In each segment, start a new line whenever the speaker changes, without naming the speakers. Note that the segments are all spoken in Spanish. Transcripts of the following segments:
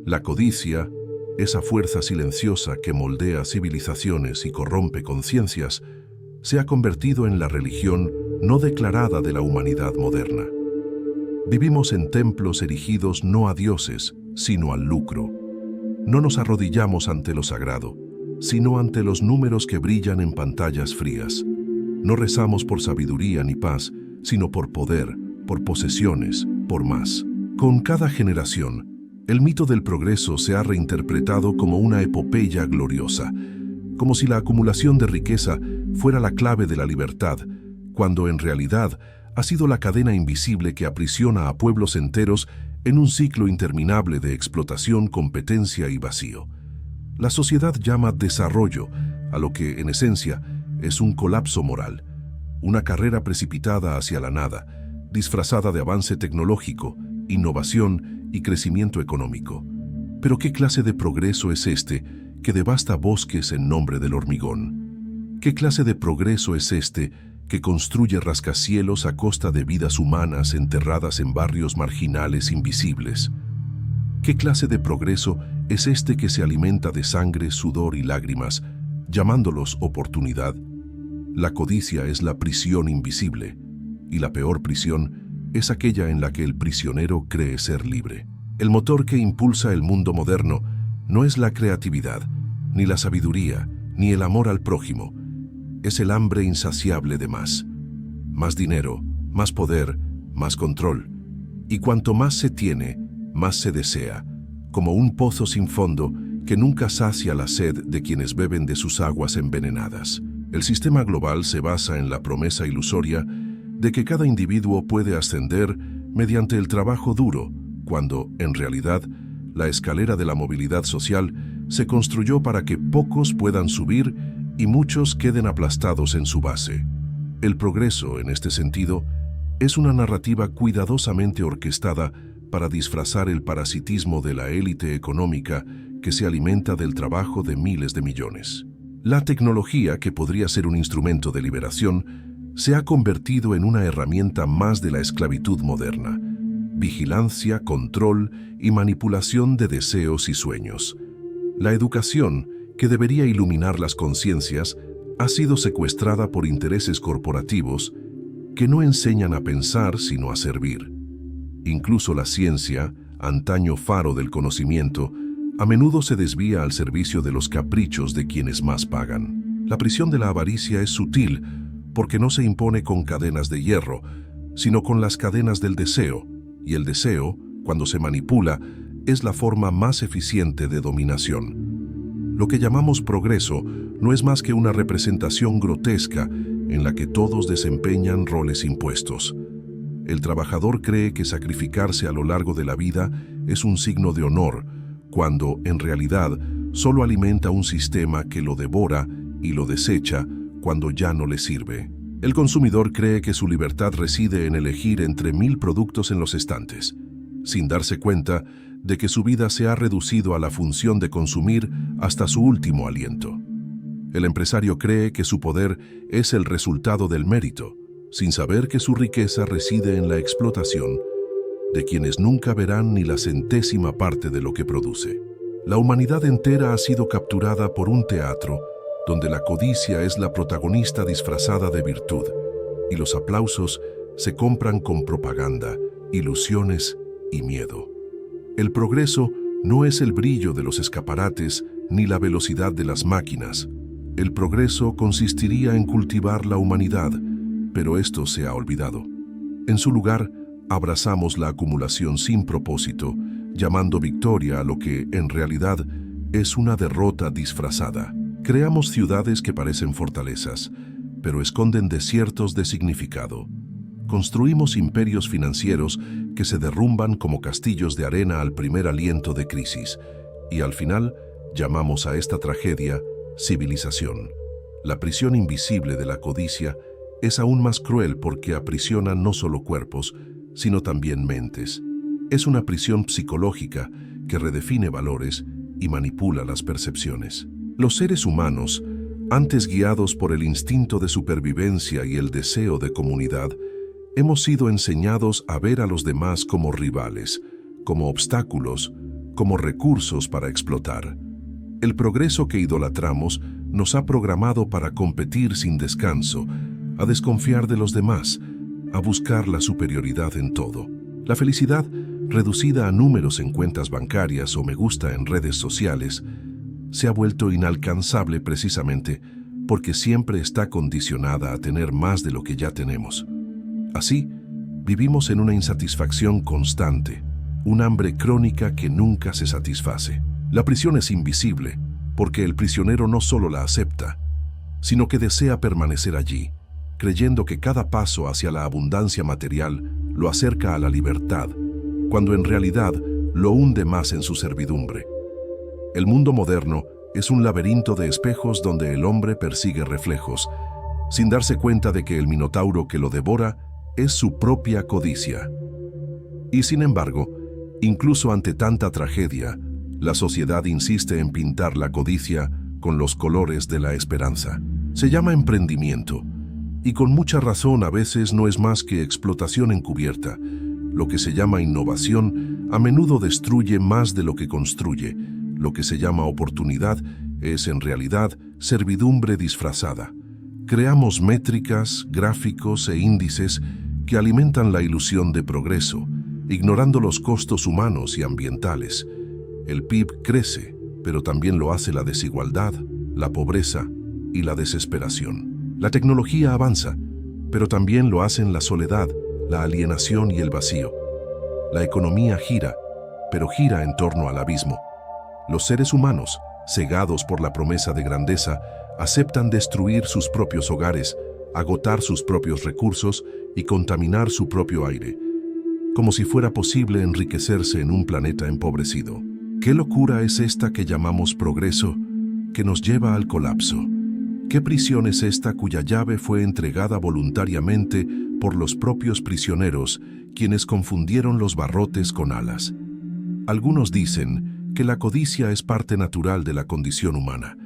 La codicia, esa fuerza silenciosa que moldea civilizaciones y corrompe conciencias, se ha convertido en la religión no declarada de la humanidad moderna. Vivimos en templos erigidos no a dioses, sino al lucro. No nos arrodillamos ante lo sagrado, sino ante los números que brillan en pantallas frías. No rezamos por sabiduría ni paz, sino por poder, por posesiones, por más. Con cada generación, el mito del progreso se ha reinterpretado como una epopeya gloriosa, como si la acumulación de riqueza fuera la clave de la libertad, cuando en realidad ha sido la cadena invisible que aprisiona a pueblos enteros en un ciclo interminable de explotación, competencia y vacío. La sociedad llama desarrollo a lo que, en esencia, es un colapso moral, una carrera precipitada hacia la nada, disfrazada de avance tecnológico, innovación y crecimiento económico. Pero ¿qué clase de progreso es este que devasta bosques en nombre del hormigón? ¿Qué clase de progreso es este que construye rascacielos a costa de vidas humanas enterradas en barrios marginales invisibles? ¿Qué clase de progreso es este que se alimenta de sangre, sudor y lágrimas, llamándolos oportunidad? La codicia es la prisión invisible, y la peor prisión es aquella en la que el prisionero cree ser libre. El motor que impulsa el mundo moderno no es la creatividad, ni la sabiduría, ni el amor al prójimo. Es el hambre insaciable de más. Más dinero, más poder, más control. Y cuanto más se tiene, más se desea, como un pozo sin fondo que nunca sacia la sed de quienes beben de sus aguas envenenadas. El sistema global se basa en la promesa ilusoria de que cada individuo puede ascender mediante el trabajo duro, cuando, en realidad, la escalera de la movilidad social se construyó para que pocos puedan subir y muchos queden aplastados en su base. El progreso, en este sentido, es una narrativa cuidadosamente orquestada para disfrazar el parasitismo de la élite económica que se alimenta del trabajo de miles de millones. La tecnología, que podría ser un instrumento de liberación, se ha convertido en una herramienta más de la esclavitud moderna. Vigilancia, control y manipulación de deseos y sueños. La educación, que debería iluminar las conciencias, ha sido secuestrada por intereses corporativos que no enseñan a pensar sino a servir. Incluso la ciencia, antaño faro del conocimiento, a menudo se desvía al servicio de los caprichos de quienes más pagan. La prisión de la avaricia es sutil porque no se impone con cadenas de hierro, sino con las cadenas del deseo, y el deseo, cuando se manipula, es la forma más eficiente de dominación. Lo que llamamos progreso no es más que una representación grotesca en la que todos desempeñan roles impuestos. El trabajador cree que sacrificarse a lo largo de la vida es un signo de honor, cuando, en realidad, solo alimenta un sistema que lo devora y lo desecha cuando ya no le sirve. El consumidor cree que su libertad reside en elegir entre 1000 productos en los estantes, sin darse cuenta de que su vida se ha reducido a la función de consumir hasta su último aliento. El empresario cree que su poder es el resultado del mérito, sin saber que su riqueza reside en la explotación de quienes nunca verán ni la centésima parte de lo que produce. La humanidad entera ha sido capturada por un teatro donde la codicia es la protagonista disfrazada de virtud, y los aplausos se compran con propaganda, ilusiones y miedo. El progreso no es el brillo de los escaparates ni la velocidad de las máquinas. El progreso consistiría en cultivar la humanidad, pero esto se ha olvidado. En su lugar, abrazamos la acumulación sin propósito, llamando victoria a lo que, en realidad, es una derrota disfrazada. Creamos ciudades que parecen fortalezas, pero esconden desiertos de significado. Construimos imperios financieros que se derrumban como castillos de arena al primer aliento de crisis, y al final llamamos a esta tragedia civilización. La prisión invisible de la codicia es aún más cruel porque aprisiona no solo cuerpos, sino también mentes. Es una prisión psicológica que redefine valores y manipula las percepciones. Los seres humanos, antes guiados por el instinto de supervivencia y el deseo de comunidad, hemos sido enseñados a ver a los demás como rivales, como obstáculos, como recursos para explotar. El progreso que idolatramos nos ha programado para competir sin descanso, a desconfiar de los demás, a buscar la superioridad en todo. La felicidad, reducida a números en cuentas bancarias o me gusta en redes sociales, se ha vuelto inalcanzable precisamente porque siempre está condicionada a tener más de lo que ya tenemos. Así, vivimos en una insatisfacción constante, un hambre crónica que nunca se satisface. La prisión es invisible porque el prisionero no solo la acepta, sino que desea permanecer allí, creyendo que cada paso hacia la abundancia material lo acerca a la libertad, cuando en realidad lo hunde más en su servidumbre. El mundo moderno es un laberinto de espejos donde el hombre persigue reflejos, sin darse cuenta de que el minotauro que lo devora es su propia codicia. Y sin embargo, incluso ante tanta tragedia, la sociedad insiste en pintar la codicia con los colores de la esperanza. Se llama emprendimiento, y con mucha razón a veces no es más que explotación encubierta. Lo que se llama innovación a menudo destruye más de lo que construye. Lo que se llama oportunidad es en realidad servidumbre disfrazada. Creamos métricas, gráficos e índices que alimentan la ilusión de progreso, ignorando los costos humanos y ambientales. El PIB crece, pero también lo hace la desigualdad, la pobreza y la desesperación. La tecnología avanza, pero también lo hacen la soledad, la alienación y el vacío. La economía gira, pero gira en torno al abismo. Los seres humanos, cegados por la promesa de grandeza, aceptan destruir sus propios hogares, agotar sus propios recursos y contaminar su propio aire, como si fuera posible enriquecerse en un planeta empobrecido. ¿Qué locura es esta que llamamos progreso, que nos lleva al colapso? ¿Qué prisión es esta cuya llave fue entregada voluntariamente por los propios prisioneros, quienes confundieron los barrotes con alas? Algunos dicen que la codicia es parte natural de la condición humana,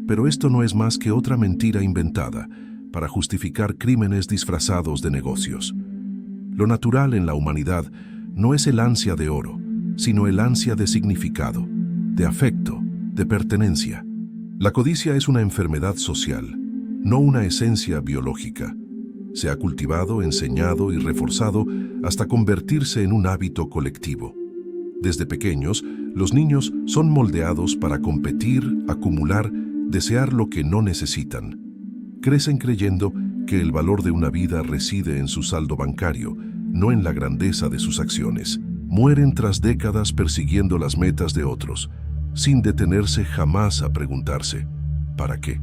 pero esto no es más que otra mentira inventada para justificar crímenes disfrazados de negocios. Lo natural en la humanidad no es el ansia de oro, sino el ansia de significado, de afecto, de pertenencia. La codicia es una enfermedad social, no una esencia biológica. Se ha cultivado, enseñado y reforzado hasta convertirse en un hábito colectivo. Desde pequeños, los niños son moldeados para competir, acumular, desear lo que no necesitan. Crecen creyendo que el valor de una vida reside en su saldo bancario, no en la grandeza de sus acciones. Mueren tras décadas persiguiendo las metas de otros, sin detenerse jamás a preguntarse, ¿para qué?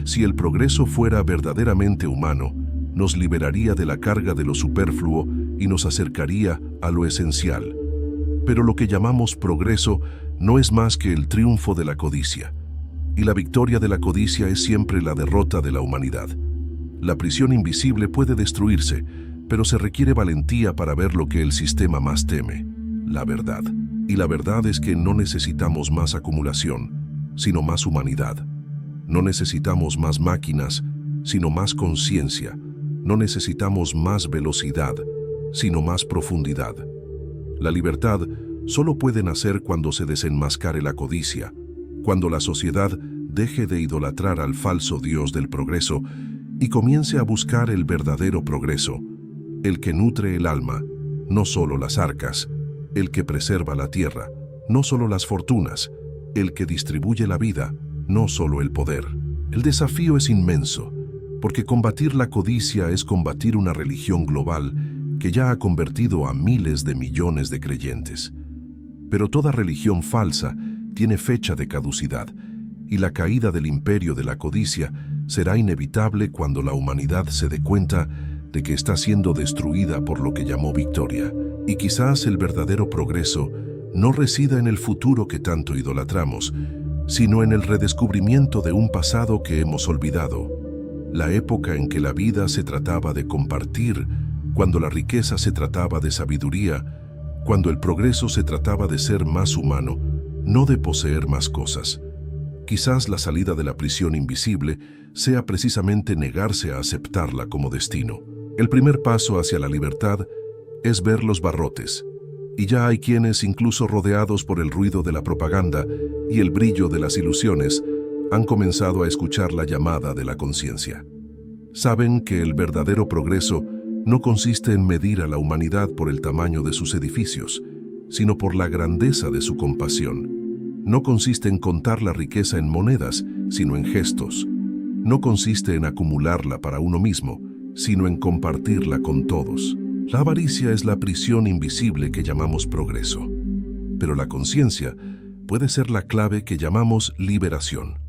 Si el progreso fuera verdaderamente humano, nos liberaría de la carga de lo superfluo y nos acercaría a lo esencial. Pero lo que llamamos progreso no es más que el triunfo de la codicia, y la victoria de la codicia es siempre la derrota de la humanidad. La prisión invisible puede destruirse, pero se requiere valentía para ver lo que el sistema más teme, la verdad. Y la verdad es que no necesitamos más acumulación, sino más humanidad. No necesitamos más máquinas, sino más conciencia. No necesitamos más velocidad, sino más profundidad. La libertad solo puede nacer cuando se desenmascare la codicia, cuando la sociedad deje de idolatrar al falso Dios del progreso y comience a buscar el verdadero progreso, el que nutre el alma, no solo las arcas, el que preserva la tierra, no solo las fortunas, el que distribuye la vida, no solo el poder. El desafío es inmenso, porque combatir la codicia es combatir una religión global que ya ha convertido a miles de millones de creyentes. Pero toda religión falsa tiene fecha de caducidad, y la caída del imperio de la codicia será inevitable cuando la humanidad se dé cuenta de que está siendo destruida por lo que llamó victoria. Y quizás el verdadero progreso no resida en el futuro que tanto idolatramos, sino en el redescubrimiento de un pasado que hemos olvidado. La época en que la vida se trataba de compartir, cuando la riqueza se trataba de sabiduría, cuando el progreso se trataba de ser más humano, no de poseer más cosas. Quizás la salida de la prisión invisible sea precisamente negarse a aceptarla como destino. El primer paso hacia la libertad es ver los barrotes, Y ya hay quienes, incluso rodeados por el ruido de la propaganda y el brillo de las ilusiones, han comenzado a escuchar la llamada de la conciencia. Saben que el verdadero progreso no consiste en medir a la humanidad por el tamaño de sus edificios, sino por la grandeza de su compasión. No consiste en contar la riqueza en monedas, sino en gestos. No consiste en acumularla para uno mismo, sino en compartirla con todos. La avaricia es la prisión invisible que llamamos progreso, pero la conciencia puede ser la clave que llamamos liberación.